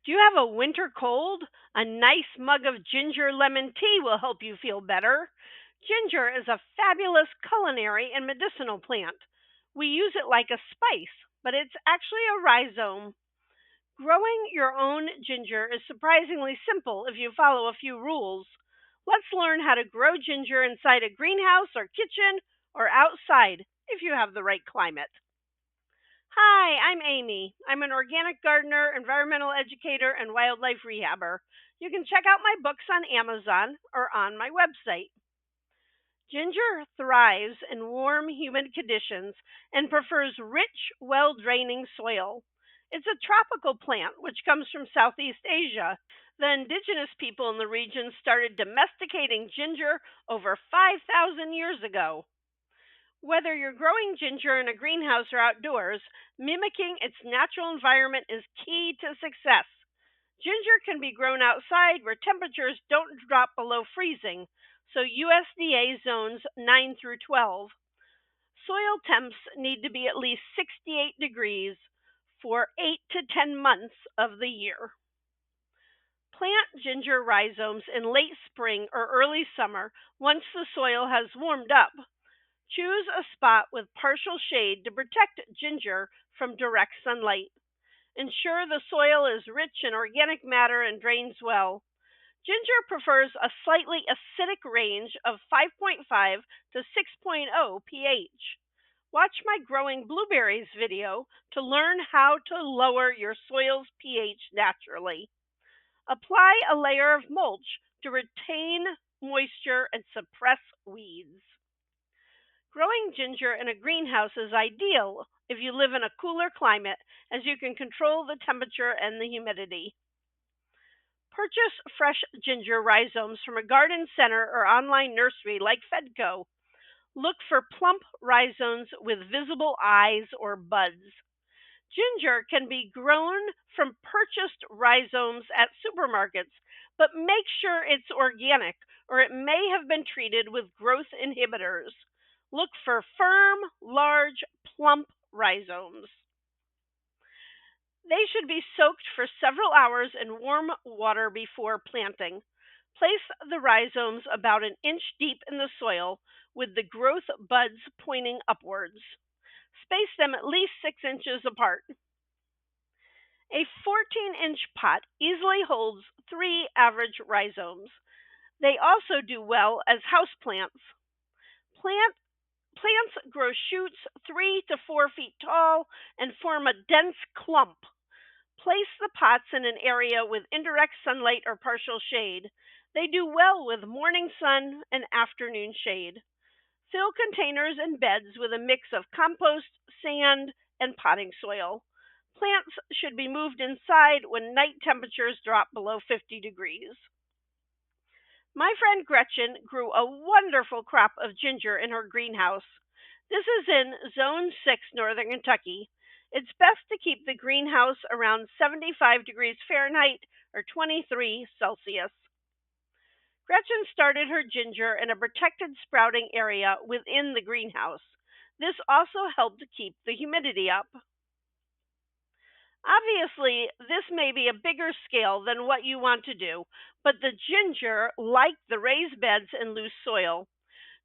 Do you have a winter cold? A nice mug of ginger lemon tea will help you feel better. Ginger is a fabulous culinary and medicinal plant. We use it like a spice, but it's actually a rhizome. Growing your own ginger is surprisingly simple if you follow a few rules. Let's learn how to grow ginger inside a greenhouse or kitchen or outside if you have the right climate. Hi, I'm Amy. I'm an organic gardener, environmental educator, and wildlife rehabber. You can check out my books on Amazon or on my website. Ginger thrives in warm, humid conditions and prefers rich, well draining soil. It's a tropical plant which comes from Southeast Asia. The indigenous people in the region started domesticating ginger over 5,000 years ago. Whether you're growing ginger in a greenhouse or outdoors, mimicking its natural environment is key to success. Ginger can be grown outside where temperatures don't drop below freezing, so USDA zones 9 through 12. Soil temps need to be at least 68 degrees for 8 to 10 months of the year. Plant ginger rhizomes in late spring or early summer once the soil has warmed up. Choose a spot with partial shade to protect ginger from direct sunlight. Ensure the soil is rich in organic matter and drains well. Ginger prefers a slightly acidic range of 5.5 to 6.0 pH. Watch my growing blueberries video to learn how to lower your soil's pH naturally. Apply a layer of mulch to retain moisture and suppress weeds. Growing ginger in a greenhouse is ideal if you live in a cooler climate, as you can control the temperature and the humidity. Purchase fresh ginger rhizomes from a garden center or online nursery like Fedco. Look for plump rhizomes with visible eyes or buds. Ginger can be grown from purchased rhizomes at supermarkets, but make sure it's organic or it may have been treated with growth inhibitors. Look for firm, large, plump rhizomes. They should be soaked for several hours in warm water before planting. Place the rhizomes about an inch deep in the soil with the growth buds pointing upwards. Space them at least 6 inches apart. A 14-inch pot easily holds 3 average rhizomes. They also do well as houseplants. Plants grow shoots 3 to 4 feet tall and form a dense clump. Place the pots in an area with indirect sunlight or partial shade. They do well with morning sun and afternoon shade. Fill containers and beds with a mix of compost, sand, and potting soil. Plants should be moved inside when night temperatures drop below 50 degrees. My friend Gretchen grew a wonderful crop of ginger in her greenhouse. This is in Zone 6, Northern Kentucky. It's best to keep the greenhouse around 75 degrees Fahrenheit or 23 Celsius. Gretchen started her ginger in a protected sprouting area within the greenhouse. This also helped keep the humidity up. Obviously, this may be a bigger scale than what you want to do, but the ginger liked the raised beds and loose soil.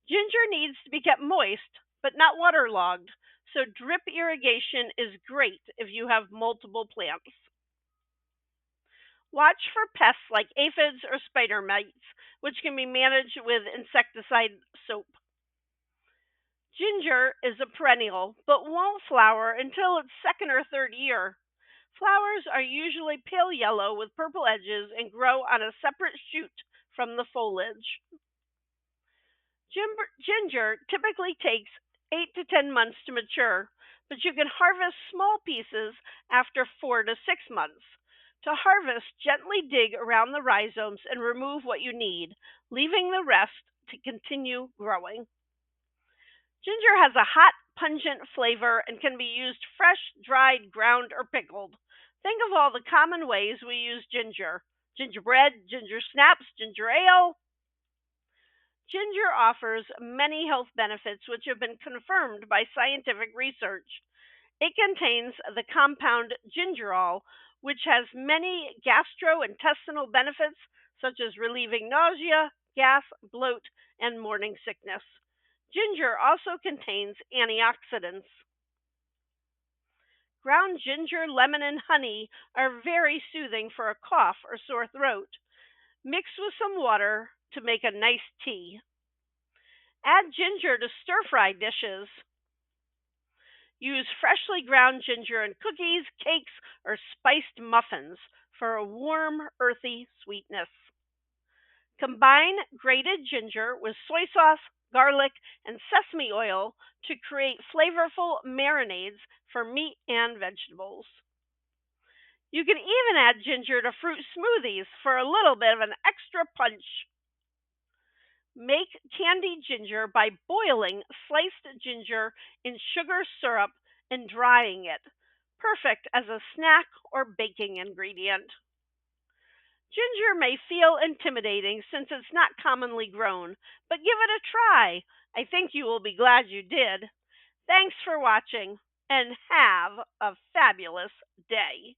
Ginger needs to be kept moist, but not waterlogged, so drip irrigation is great if you have multiple plants. Watch for pests like aphids or spider mites, which can be managed with insecticide soap. Ginger is a perennial, but won't flower until its second or third year. Flowers are usually pale yellow with purple edges and grow on a separate shoot from the foliage. Ginger typically takes 8 to 10 months to mature, but you can harvest small pieces after 4 to 6 months. To harvest, gently dig around the rhizomes and remove what you need, leaving the rest to continue growing. Ginger has a hot, pungent flavor and can be used fresh, dried, ground, or pickled. Think of all the common ways we use ginger: gingerbread, ginger snaps, ginger ale. Ginger offers many health benefits which have been confirmed by scientific research. It contains the compound gingerol, which has many gastrointestinal benefits such as relieving nausea, gas, bloat, and morning sickness. Ginger also contains antioxidants. Ground ginger, lemon, and honey are very soothing for a cough or sore throat. Mix with some water to make a nice tea. Add ginger to stir fry dishes. Use freshly ground ginger in cookies, cakes, or spiced muffins for a warm, earthy sweetness. Combine grated ginger with soy sauce, garlic, and sesame oil to create flavorful marinades for meat and vegetables. You can even add ginger to fruit smoothies for a little bit of an extra punch. Make candied ginger by boiling sliced ginger in sugar syrup and drying it. Perfect as a snack or baking ingredient. Ginger may feel intimidating since it's not commonly grown, but give it a try. I think you will be glad you did. Thanks for watching and have a fabulous day.